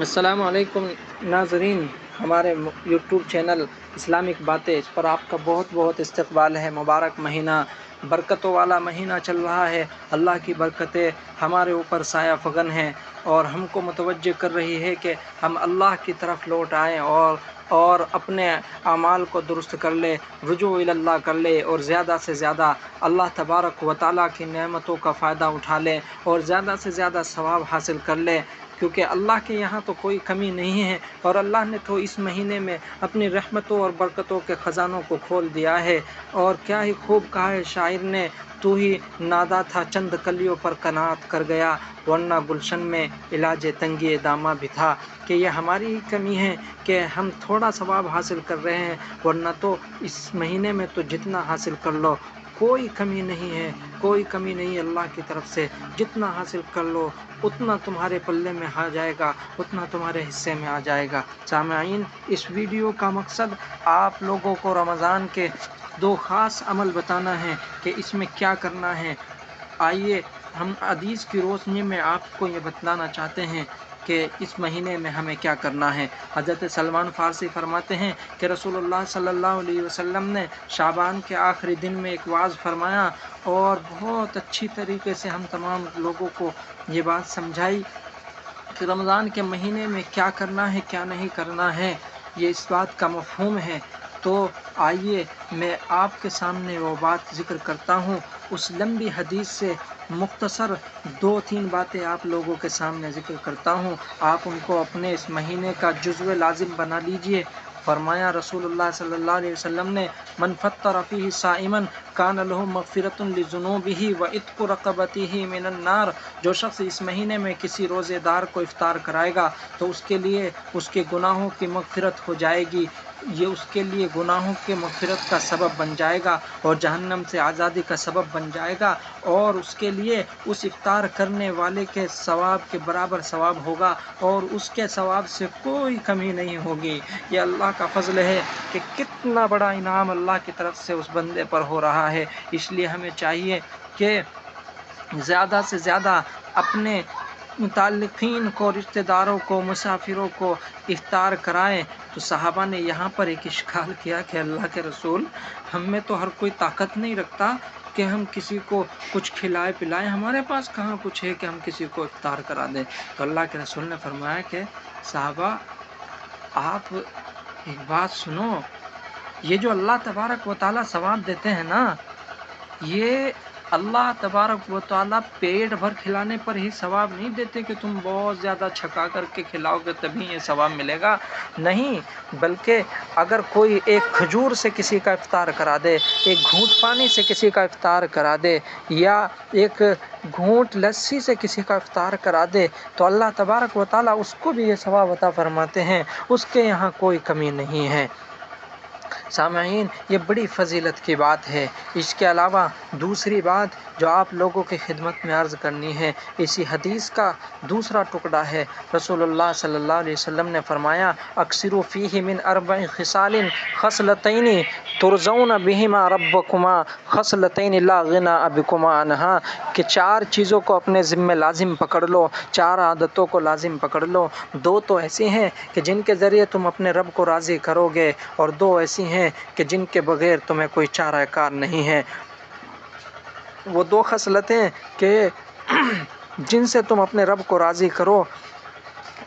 السلام علیکم ناظرین، ہمارے یوٹیوب چینل اسلامک باتیں، اس پر آپ کا بہت بہت استقبال ہے۔ مبارک مہینہ، برکتوں والا مہینہ چل رہا ہے۔ اللہ کی برکتیں ہمارے اوپر سایہ فگن ہیں اور ہم کو متوجہ کر رہی ہے کہ ہم اللہ کی طرف لوٹ آئیں اور اپنے اعمال کو درست کر لے، رجوع اللہ کر لے اور زیادہ سے زیادہ اللہ تبارک و تعالیٰ کی نعمتوں کا فائدہ اٹھا لے اور زیادہ سے زیادہ ثواب حاصل کر لے، کیونکہ اللہ کے یہاں تو کوئی کمی نہیں ہے اور اللہ نے تو اس مہینے میں اپنی رحمتوں اور برکتوں کے خزانوں کو کھول دیا ہے۔ اور کیا ہی خوب کہا ہے شاعر نے، تو ہی نادا تھا چند کلیوں پر قناعت کر گیا، ورنہ گلشن میں علاج تنگی داماں بھی تھا۔ کہ یہ ہماری ہی کمی ہے کہ ہم تھوڑا ثواب حاصل کر رہے ہیں، ورنہ تو اس مہینے میں تو جتنا حاصل کر لو کوئی کمی نہیں ہے، کوئی کمی نہیں ہے اللہ کی طرف سے۔ جتنا حاصل کر لو اتنا تمہارے پلے میں آ جائے گا، اتنا تمہارے حصے میں آ جائے گا۔ سامعین، اس ویڈیو کا مقصد آپ لوگوں کو رمضان کے دو خاص عمل بتانا ہے کہ اس میں کیا کرنا ہے۔ آئیے ہم حدیث کی روشنی میں آپ کو یہ بتلانا چاہتے ہیں کہ اس مہینے میں ہمیں کیا کرنا ہے۔ حضرت سلمان فارسی فرماتے ہیں کہ رسول اللہ صلی اللہ علیہ وسلم نے شعبان کے آخری دن میں ایک وعظ فرمایا اور بہت اچھی طریقے سے ہم تمام لوگوں کو یہ بات سمجھائی کہ رمضان کے مہینے میں کیا کرنا ہے، کیا نہیں کرنا ہے، یہ اس بات کا مفہوم ہے۔ تو آئیے میں آپ کے سامنے وہ بات ذکر کرتا ہوں، اس لمبی حدیث سے مختصر 2-3 باتیں آپ لوگوں کے سامنے ذکر کرتا ہوں، آپ ان کو اپنے اس مہینے کا جزو لازم بنا لیجئے۔ فرمایا رسول اللہ صلی اللہ علیہ وسلم نے، من فطر فیہ صائما کان لہ مغفرۃ لذنوبہ وعتق رقبتہ من النار، جو شخص اس مہینے میں کسی روزے دار کو افطار کرائے گا تو اس کے لیے اس کے گناہوں کی مغفرت ہو جائے گی، یہ اس کے لیے گناہوں کے مغفرت کا سبب بن جائے گا اور جہنم سے آزادی کا سبب بن جائے گا، اور اس کے لیے اس افطار کرنے والے کے ثواب کے برابر ثواب ہوگا اور اس کے ثواب سے کوئی کمی نہیں ہوگی۔ یہ اللہ کا فضل ہے کہ کتنا بڑا انعام اللہ کی طرف سے اس بندے پر ہو رہا ہے۔ اس لیے ہمیں چاہیے کہ زیادہ سے زیادہ اپنے متعلقین کو، رشتہ داروں کو، مسافروں کو افطار کرائیں۔ تو صحابہ نے یہاں پر ایک اشکال کیا کہ اللہ کے رسول، ہم میں تو ہر کوئی طاقت نہیں رکھتا کہ ہم کسی کو کچھ کھلائے پلائیں، ہمارے پاس کہاں کچھ ہے کہ ہم کسی کو افطار کرا دیں۔ تو اللہ کے رسول نے فرمایا کہ صحابہ، آپ ایک بات سنو، یہ جو اللہ تبارک و تعالیٰ ثواب دیتے ہیں نا، یہ اللہ تبارک و تعالیٰ پیٹ بھر کھلانے پر ہی ثواب نہیں دیتے کہ تم بہت زیادہ چھکا کر کے کھلاؤ گے تبھی یہ ثواب ملے گا، نہیں، بلکہ اگر کوئی ایک کھجور سے کسی کا افطار کرا دے، ایک گھونٹ پانی سے کسی کا افطار کرا دے، یا ایک گھونٹ لسی سے کسی کا افطار کرا دے، تو اللہ تبارک و تعالیٰ اس کو بھی یہ ثواب عطا فرماتے ہیں، اس کے یہاں کوئی کمی نہیں ہے۔ سامعین، یہ بڑی فضیلت کی بات ہے۔ اس کے علاوہ دوسری بات جو آپ لوگوں کی خدمت میں عرض کرنی ہے، اسی حدیث کا دوسرا ٹکڑا ہے۔ رسول اللہ صلی اللہ علیہ وسلم نے فرمایا، اکثروا فیہ من 4 خصال خصلتین ترضون بہما ربکما خصلتین لا غنی بکما عنہا، کہ 4 چیزوں کو اپنے ذمہ لازم پکڑ لو، 4 عادتوں کو لازم پکڑ لو، 2 تو ایسی ہیں کہ جن کے ذریعے تم اپنے رب کو راضی کرو گے، اور 2 ایسی ہیں کہ جن کے بغیر تمہیں کوئی چارہ کار نہیں ہے۔ وہ 2 خصلتیں کہ جن سے تم اپنے رب کو راضی کرو،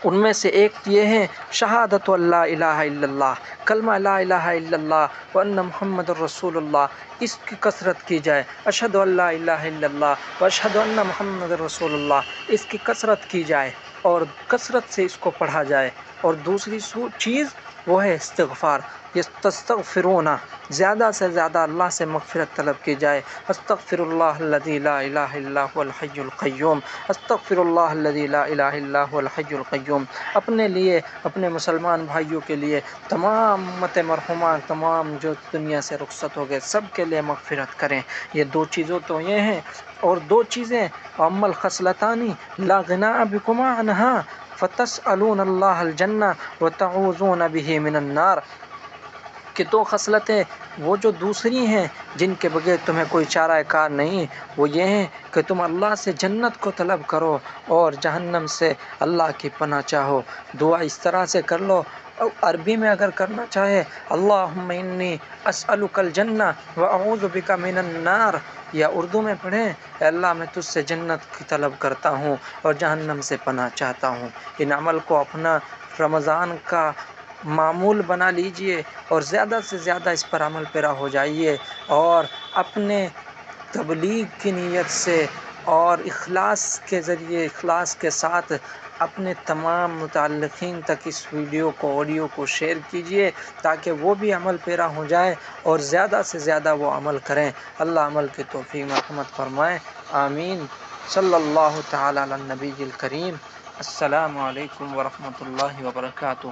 ان میں سے ایک یہ ہے شہادت اللہ الہ الا اللہ، کلمہ لا الہ الا اللہ وان محمد الرسول اللہ، اس کی کثرت کی جائے۔ اشہد ان لا الہ الا اللہ واشہد ان محمد الرسول اللہ، اس کی کثرت کی جائے اور کثرت سے اس کو پڑھا جائے۔ اور دوسری چیز وہ ہے استغفار، یستغفرون، زیادہ سے زیادہ اللہ سے مغفرت طلب کی جائے۔ استغفر اللہ الذی لا الہ الا هو الحی القیوم، استغفر اللہ الذی لا الہ الا هو الحی القیوم۔ اپنے لیے، اپنے مسلمان بھائیوں کے لیے، تمام امت مرحومہ، تمام جو دنیا سے رخصت ہو گئے، سب کے لیے مغفرت کریں۔ یہ 2 چیزوں تو یہ ہیں، اور 2 چیزیں اما الخصلتان لا غنی بکما عنہا فتسألون اللہ الجنہ وتعوذون بہ من النار، کہ دو خصلتیں وہ جو دوسری ہیں جن کے بغیر تمہیں کوئی چارہ کار نہیں، وہ یہ ہیں کہ تم اللہ سے جنت کو طلب کرو اور جہنم سے اللہ کی پناہ چاہو۔ دعا اس طرح سے کر لو، عربی میں اگر کرنا چاہے اللہم انی اسألک الجنہ واعوذ بک من النار، یا اردو میں پڑھیں اے اللہ میں تجھ سے جنت کی طلب کرتا ہوں اور جہنم سے پناہ چاہتا ہوں۔ ان عمل کو اپنا رمضان کا معمول بنا لیجئے اور زیادہ سے زیادہ اس پر عمل پیرا ہو جائیے، اور اپنے تبلیغ کی نیت سے اور اخلاص کے ذریعے، اخلاص کے ساتھ اپنے تمام متعلقین تک اس ویڈیو کو، آڈیو کو شیئر کیجئے تاکہ وہ بھی عمل پیرا ہو جائے اور زیادہ سے زیادہ وہ عمل کریں۔ اللہ عمل کی توفیق مرحمت فرمائے، آمین۔ صلی اللہ تعالی علی النبی الکریم۔ السلام علیکم ورحمۃ اللہ وبرکاتہ۔